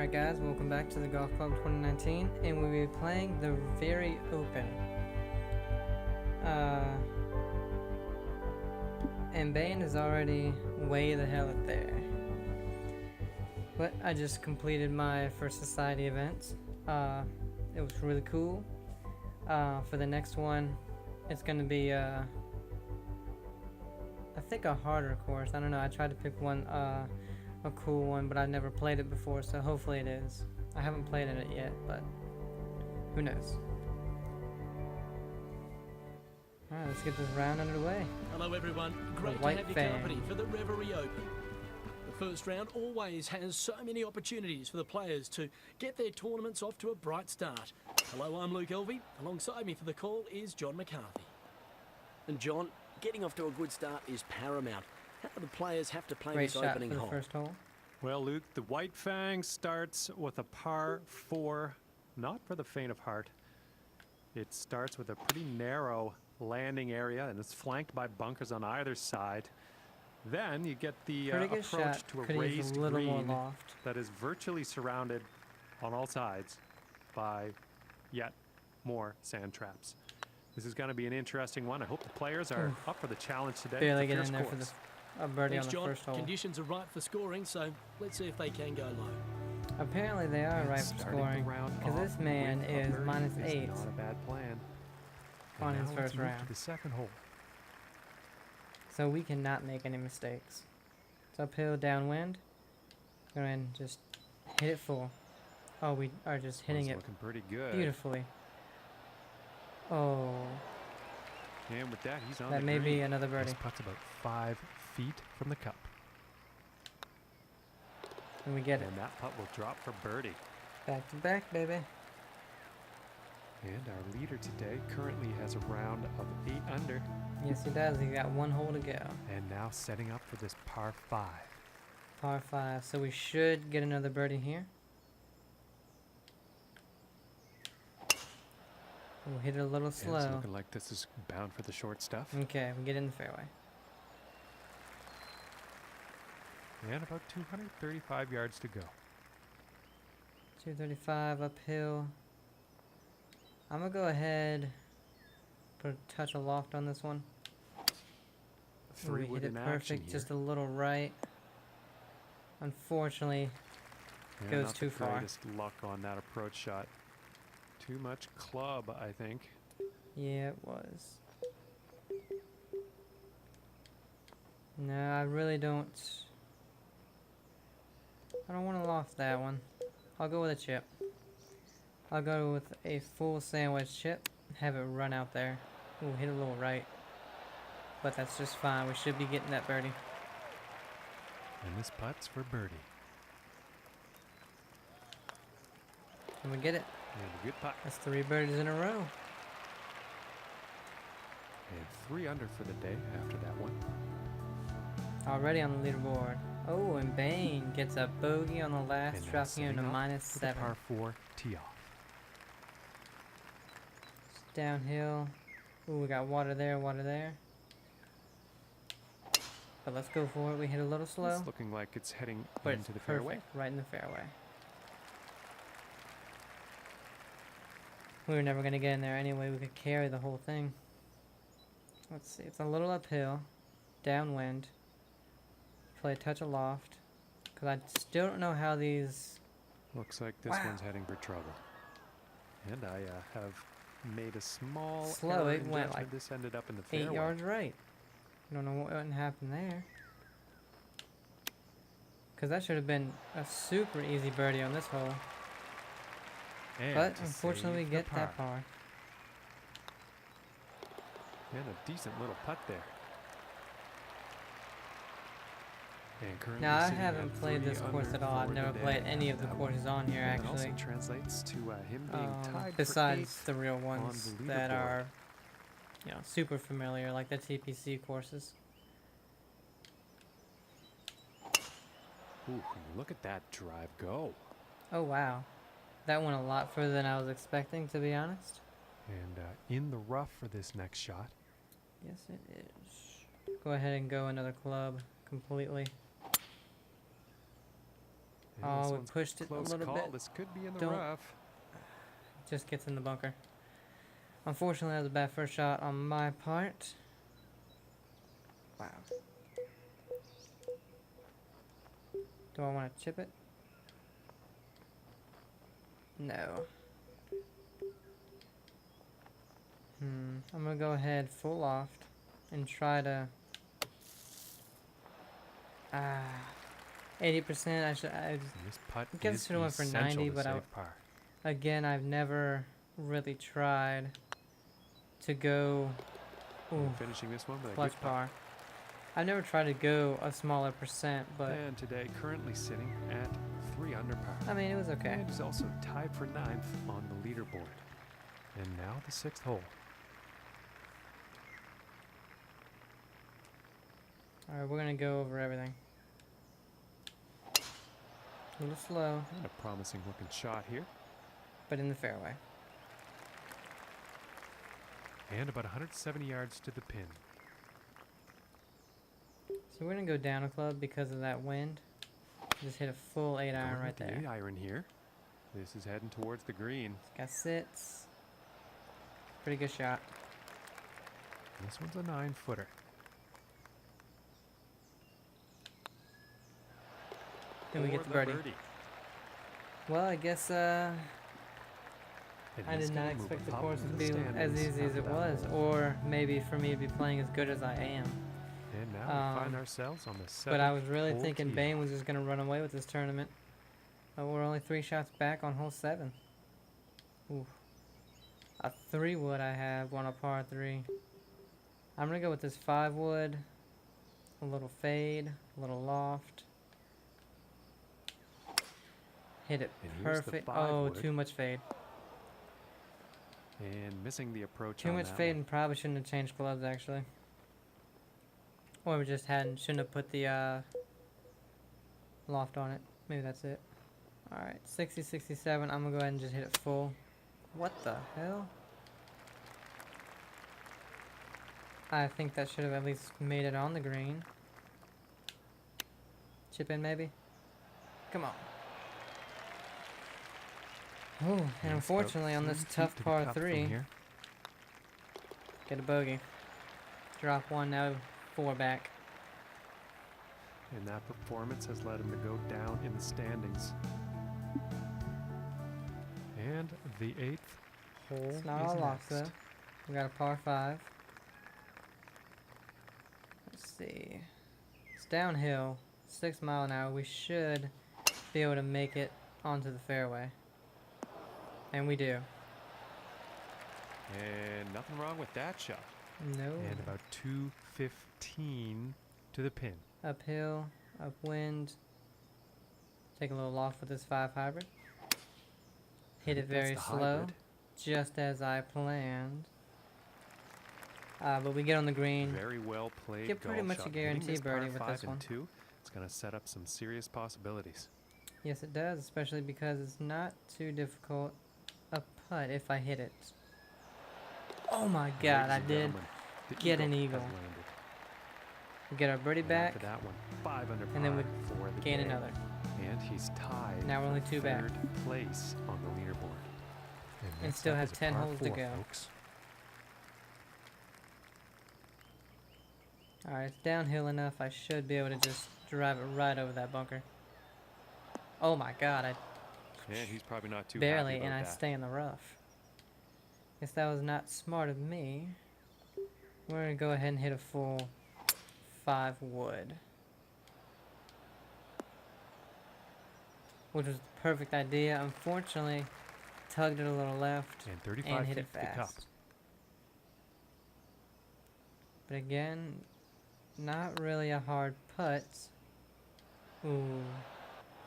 Alright guys, welcome back to the Golf Club 2019, and we'll be playing the Very Open. And Bane is already way the hell up there. But I just completed my first society event. It was really cool. For the next one, it's gonna be I think a harder course. I don't know, I tried to pick one a cool one, but I've never played it before, so hopefully it is. I haven't played in it yet, but who knows. Alright, let's get this round underway. Hello everyone, great to have your company for the Reverie Open. The first round always has so many opportunities for the players to get their tournaments off to a bright start. Hello, I'm Luke Elvey. Alongside me for the call is John McCarthy. And John, getting off to a good start is paramount. How do the players have to play Great this shot opening for the hole? first hole. Well, Luke, the White Fang starts with a par 4, not for the faint of heart. It starts with a pretty narrow landing area, and it's flanked by bunkers on either side. Then you get the approach shot. to a Could use raised a little more green loft. that is virtually surrounded on all sides by yet more sand traps. This is going to be an interesting one. I hope the players are up for the challenge today. Barely It's a get fierce in there for course. a birdie Thanks, on the John. first hole. Conditions are right for scoring, so let's see if they can go low. Apparently they are right for Starting the scoring, round because off this man with a is birdie -8 Not a bad plan. on And his now first let's move round. to the second hole. So we cannot make any mistakes. It's uphill, downwind. Go ahead and just hit it full. Oh, we are just hitting It's it looking pretty good. beautifully. Oh, And with that, he's on that the may green. be another birdie. This putt's about 5 feet from the cup. And we get it. And that putt will drop for birdie. Back to back, baby. And our leader today currently has a round of 8 under. Yes, he does. He got one hole to go. And now setting up for this par 5. Par 5. So we should get another birdie here. We'll hit it a little And it's slow. looking like this is bound for the short stuff. Okay, we get in the fairway. And about 235 yards to go. 235 uphill. I'm gonna go ahead, put a touch of loft on this one. Three We wood hit in it action perfect, here. just a little right. Unfortunately, Yeah, goes not too the far. greatest luck on that approach shot. Too much club, I think. yeah, it was. No, I really don't. I don't want to loft that one. I'll go with a chip. I'll go with a full sandwich chip. Have it run out there. Ooh, hit a little right. But that's just fine. We should be getting that birdie. And this putt's for birdie. And we get it. And a good putt. That's 3 birdies in a row. And 3 under for the day after that one. Already on the leaderboard. Oh, and Bane gets a bogey on the last, And now dropping him to setting up for the -7. par 4 tee off. Downhill. Ooh, we got water there, water there. But let's go for it. We hit a little slow, It's looking like it's heading but into it's the perfect, fairway. right in the fairway. We were never going to get in there anyway. We could carry the whole thing. Let's see. It's a little uphill, downwind. Play a touch of loft. Because I still don't know how these... Looks like this Wow. one's heading for trouble. And I have made a small Slow, error it in went judgment. like This ended up in the 8 fairway. yards right. Don't know what happened there. Because that should have been a super easy birdie on this hole. And But to unfortunately, we save the get that par. And a decent little putt there. And currently Now, I sitting haven't at played 3 this course under at all. I've for never the played day. any of the That courses one- on here, and also actually. translates to him being tied Besides for the real on ones the that leaderboard. are, you know, super familiar, like the TPC courses. Ooh, look at that drive go. Oh, wow. That went a lot further than I was expecting, to be honest. And in the rough for this next shot. Yes, it is. Go ahead and go another club completely. And Oh, this we one's pushed it a close little call. bit. This could be in the Don't- rough. Just gets in the bunker. Unfortunately, that was a bad first shot on my part. Wow. Do I want to chip it? No. I'm gonna go ahead full loft and try to 80%. And this putt guess is I should've went for essential 90, to but save par. again, I've never really tried to go And finishing this one with a clutch good putt. par. I've never tried to go a smaller percent, but And today, currently sitting at 3 under par. I mean, it was okay. And he's also tied for 9th on the leaderboard. And now the 6th hole. Alright, we're gonna go over everything. A little slow, And a promising looking shot here. but in the fairway. And about 170 yards to the pin. So we're gonna go down a club because of that wind. Just hit a full 8-iron Going right with the there. 8-iron here. This is heading towards the green. Got sits. Pretty good shot. This one's a 9-footer. Then we get For the birdie. Well, I guess And I he's did not gonna move expect the up course in to the be as standings easy as after it that was, hole. or maybe for me to be playing as good as I am. And now we find um, ourselves on the 7th But I was really hole thinking tee. Bane was just gonna run away with this tournament. But we're only 3 shots back on hole 7. Ooh. A 3-wood I have on a par 3. I'm gonna go with this 5-wood. A little fade, a little loft. Hit it And here's the perfect. 5 Oh, wood. too much fade. And missing the approach Too on much that fade one. and probably shouldn't have changed gloves actually. Or we just shouldn't have put the loft on it. Maybe that's it. Alright, 60, 67. I'm gonna go ahead and just hit it full. What the hell? I think that should have at least made it on the green. Chip in maybe? Come on. Oh, and it's about unfortunately on 3 this feet tough to the par cup from 3, here. get a bogey. Drop 1, now 4 back. And that performance has led him to go down in the standings. And the 8th hole It's not is all lost next. though. We got a par 5. Let's see. It's downhill, 6 mile an hour. We should be able to make it onto the fairway. And we do. And nothing wrong with that shot. No. And about 215 to the pin. Uphill, upwind. Take a little loft with this 5 hybrid. Hit it think that's very the slow, hybrid. just as I planned. But we get on the green. Very well played. Get pretty golf much a shot. Hitting guarantee this par birdie with 5 this and one. 2, it's going to set up some serious possibilities. Yes, it does, especially because it's not too difficult a putt if I hit it. Oh my god, Ladies I and did gentlemen, the get an has eagle. landed. We get our birdie And back, after that one, 5 under par and then we for the gain day. another. And he's tied. Now we're only for 2 back. 3rd place on the leaderboard. And next still up have is a 10 par holes to 4, go. folks. Alright, it's downhill enough, I should be able to just drive it right over that bunker. Oh my god, I And he's probably not too barely, happy and about I that. stay in the rough. Guess that was not smart of me. We're gonna go ahead and hit a full 5 wood. Which was the perfect idea. Unfortunately, tugged it a little left And 35 and hit feet it to the cup. fast. But again, not really a hard putt. Ooh.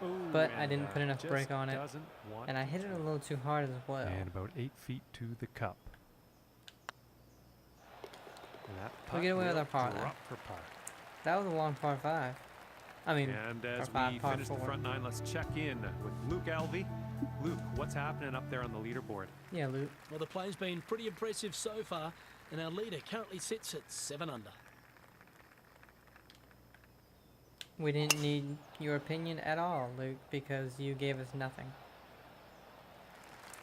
Ooh, But I and didn't put enough just break on it, doesn't want and I to hit it a throw. little too hard as well. And about 8 feet to the cup. And that We'll get putt away with will our par there. drop for par. That was a long par 5. I mean, And as par 5, we par finish the 4. front 9, let's check in with Luke Alvey. Luke, what's happening up there on the leaderboard? Yeah, Luke. Well, the play's been pretty impressive so far, and our leader currently sits at 7 under. We didn't need your opinion at all, Luke, because you gave us nothing.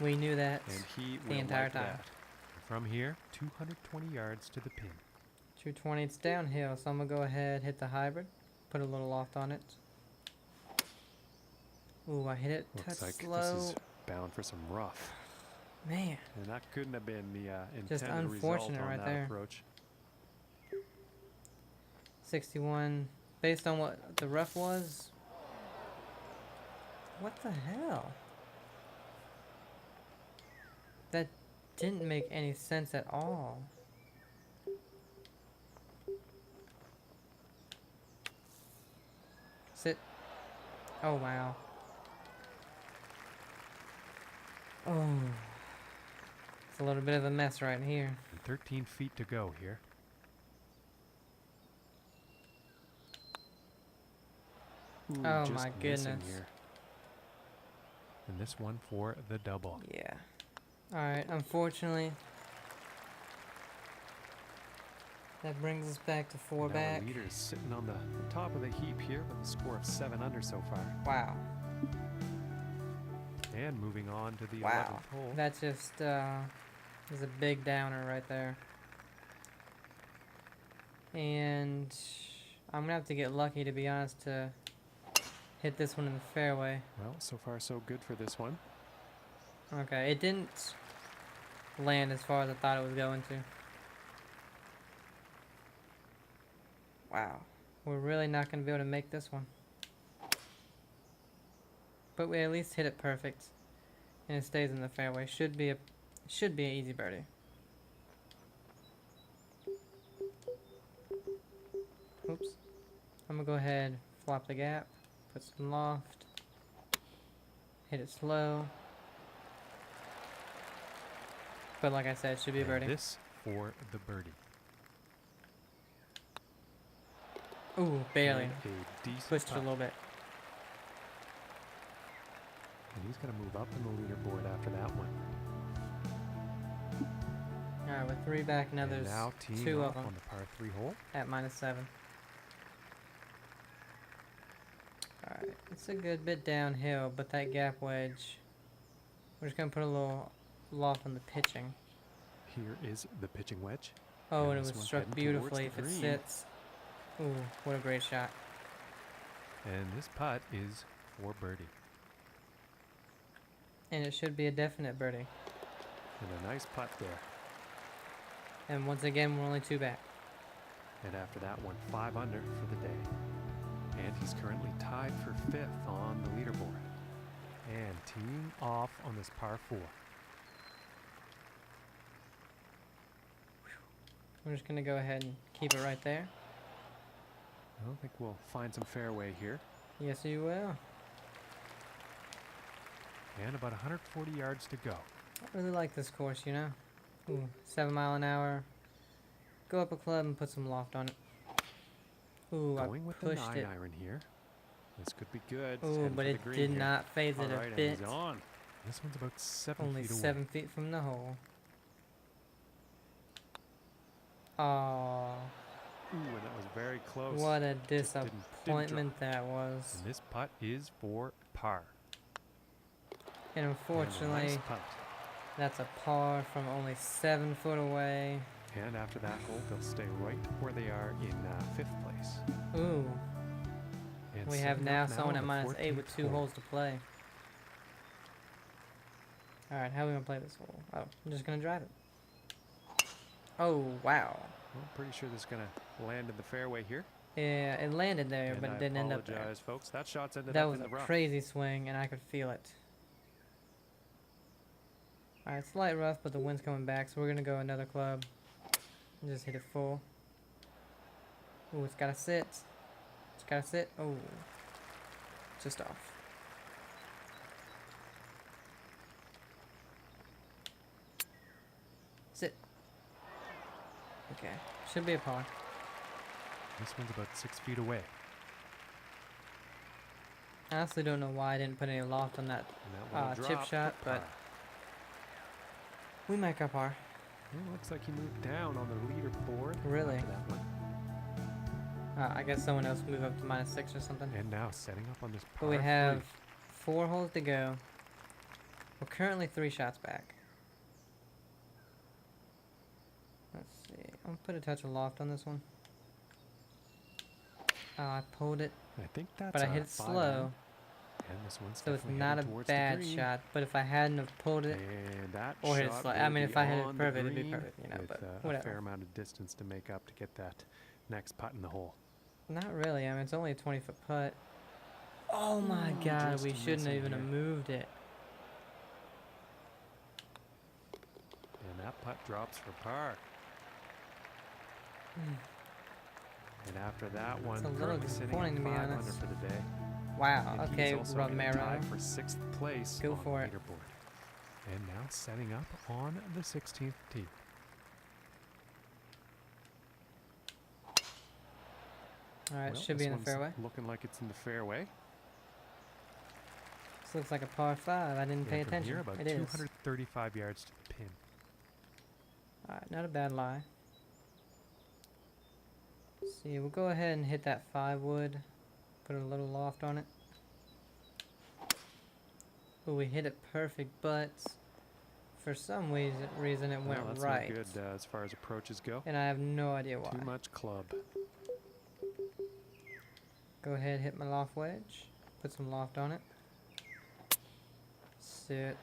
We knew that And he the will entire like time. that. From here, 220 yards to the pin. 220, it's downhill, so I'm gonna go ahead, hit the hybrid, put a little loft on it. Ooh, I hit it Looks touch like slow. this is bound for some rough. Man, And that couldn't have been the Just intended result unfortunate on right that there. approach. 61. Based on what the rough was. What the hell? That didn't make any sense at all. Sit. Oh, wow. Oh. It's a little bit of a mess right here. And 13 feet to go here. Ooh, Oh just my missing goodness. here. And this one for the double. Yeah. Alright, unfortunately, that brings us back to 4 Now back. our leader is sitting on the top of the heap here with a score of 7 under so far. Wow. And moving on to the Wow. 11th hole. That just is a big downer right there. And I'm going to have to get lucky, to be honest, to hit this one in the fairway. Well, so far so good for this one. Okay, it didn't land as far as I thought it was going to. Wow. We're really not going to be able to make this one. But we at least hit it perfect. And it stays in the fairway. Should be an easy birdie. Oops. I'm going to go ahead, flop the gap, put some loft, hit it slow. But like I said, it should be a And birdie. this for the birdie. Ooh, barely. And a decent Pushed it a putt. little bit. And he's going to move up in the leaderboard after that one. Alright, with 3 back, now And there's now teeing 2 off of them on the par 3 hole. at -7. Alright, it's a good bit downhill, but that gap wedge, we're just going to put a little loft on the pitching. Here is the pitching wedge. Oh, and this it was one's struck heading beautifully towards if the it green. sits. Ooh, what a great shot. And this putt is for birdie. And it should be a definite birdie. And a nice putt there. And once again, we're only 2 back. And after that one, 5 under for the day. And he's currently tied for 5th on the leaderboard. And teeing off on this par 4. We're just going to go ahead and keep it right there. I don't think we'll find some fairway here. Yes, you will. And about 140 yards to go. I really like this course, you know. Ooh, 7 mile an hour. Go up a club and put some loft on it. Ooh, Going I with the pushed 9 it. iron here. This could be good. It's Ooh, heading but for the it green did here. not phase All it right, a and bit. he's on. This one's about 7 Only feet away. 7 feet from the hole. Aww, Ooh, and that was very close. what a Just didn't disappointment that was. And this putt is for par. And And a unfortunately, nice putt. that's a par from only 7 foot away. And after that hole, they'll stay right where they are in 5th place. Ooh, And we have setting now up someone at on the -8 with 14th 2 hole. holes to play. Alright, how are we going to play this hole? Oh, I'm just going to drive it. Oh, wow. Well, I'm pretty sure this is going to land in the fairway here. Yeah, it landed there, And but I it didn't end up there. apologize, folks. That shot's ended That up was in a the rough. crazy swing, and I could feel it. Alright, slight rough, but the wind's coming back, so we're going to go another club. And just hit it full. Ooh, it's got to sit. It's got to sit. Oh, just off. Sit. Okay, should be a par. This one's about 6 feet away. I honestly don't know why I didn't put any loft on that. And that one will Chip drop for shot, but par. we might go par. Well, looks like he moved down on the leaderboard. Really? after that one. I guess someone else move up to -6 or something. And now setting up on this But par we have 3. 4 holes to go. We're currently 3 shots back. Let's see. I'm gonna put a touch of loft on this one. Oh, I pulled it, I think that's but I a hit it 5 slow, iron. And this one's so it's definitely not a heading towards the bad green. shot. But if I hadn't have pulled it, And that or hit it shot slow, will I mean, be if I hit it on the perfect, it'd be green perfect, you know. with But a whatever. fair amount of distance to make up to get that next putt in the hole. Not really. I mean, it's only a 20-foot putt. Oh my God, just we shouldn't have missing even have here. moved it. And that putt drops for par. And after that one, a little currently sitting disappointing, to at be 5 under honest. for the day. Wow. And Okay, he's also in a tie Romero. for 6th place Go on for the it. leaderboard. And now setting up on the 16th tee. All right, Well, should be this in the one's fairway. looking like it's in the fairway. This looks like a par 5. I didn't pay And from attention. here, about It is. 235 yards to the pin. All right, not a bad lie. Let's see, we'll go ahead and hit that 5 wood. Put a little loft on it. Oh, we hit it perfect, but for some reason it went Well, that's right. not good as far as approaches go. And I have no idea why. Too much club. Go ahead, hit my loft wedge. Put some loft on it. Sit.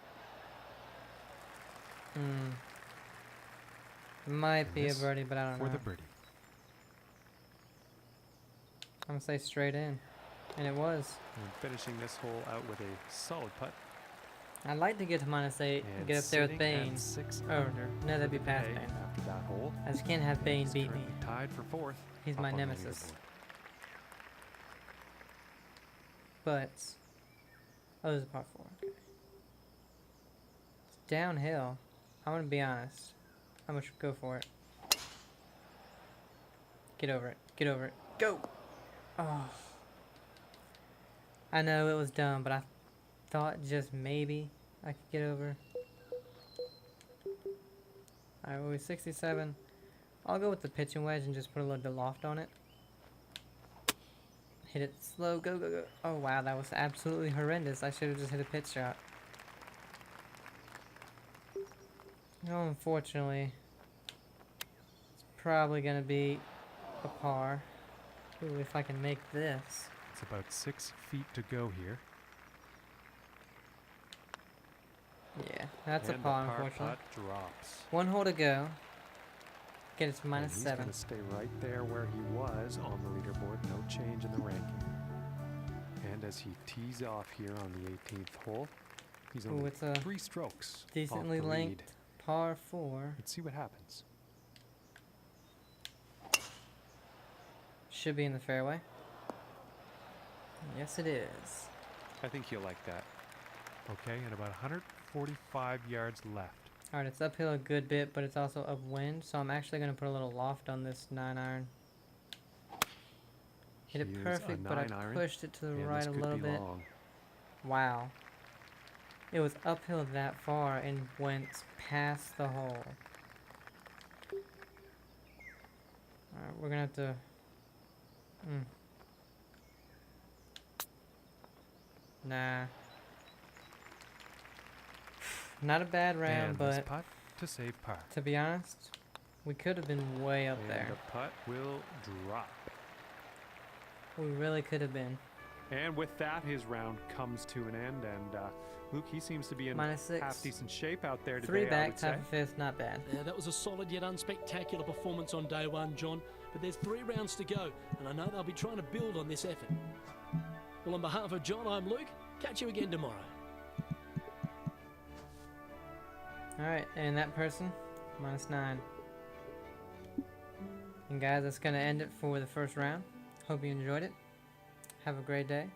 Might And be a this birdie, but I don't For know. the birdie. I'm gonna say straight in. And it was. And finishing this hole out with a solid putt. I'd like to get to -8 and And get up there with sitting at Bane. 6 Oh, under no, that'd for be the past day Bane. after that hole. I just can't have Bane He's beat me. currently tied for 4th. He's up my on the nemesis. leaderboard. But oh, there's a par 4. Okay. It's downhill. I'm gonna be honest. I'm gonna go for it. Get over it. Get over it. Go. Oh. I know it was dumb, but I thought just maybe I could get over. Alright, we're 67. I'll go with the pitching wedge and just put a little bit of loft on it. Hit it slow. Go, go, go. Oh, wow. That was absolutely horrendous. I should have just hit a pitch shot. No, unfortunately, it's probably going to be a par. Ooh, if I can make this. It's about 6 feet to go here. Yeah, that's And a the par, par unfortunately. putt drops. 1 hole to go. Get it to And he's -7. going to stay right there where he was on the leaderboard. No change in the ranking. And as he tees off here on the 18th hole, he's Ooh, only it's a 3 strokes decently off the linked lead. par 4. Let's see what happens. Should be in the fairway. Yes, it is. I think he'll like that. Okay, and about 145 yards left. Alright, it's uphill a good bit, but it's also upwind, so I'm actually going to put a little loft on this 9-iron. Hit it Here's a perfect, but I 9-iron, pushed it to the and right this a could little be bit. long. Wow. It was uphill that far and went past the hole. Alright, we're going to have to... Nah. Not a bad round, And this but putt to save par. to be honest, we could have been way up And there. the putt will drop. We really could have been. And with that, his round comes to an end. And Luke, he seems to be in -6. half decent shape out there today. 3 I back, would tie say. for 5th, not bad. Yeah, that was a solid yet unspectacular performance on day 1, John. But there's 3 rounds to go, and I know they'll be trying to build on this effort. Well, on behalf of John, I'm Luke. Catch you again tomorrow. Alright, and that person, -9. And guys, that's going to end it for the first round. Hope you enjoyed it. Have a great day.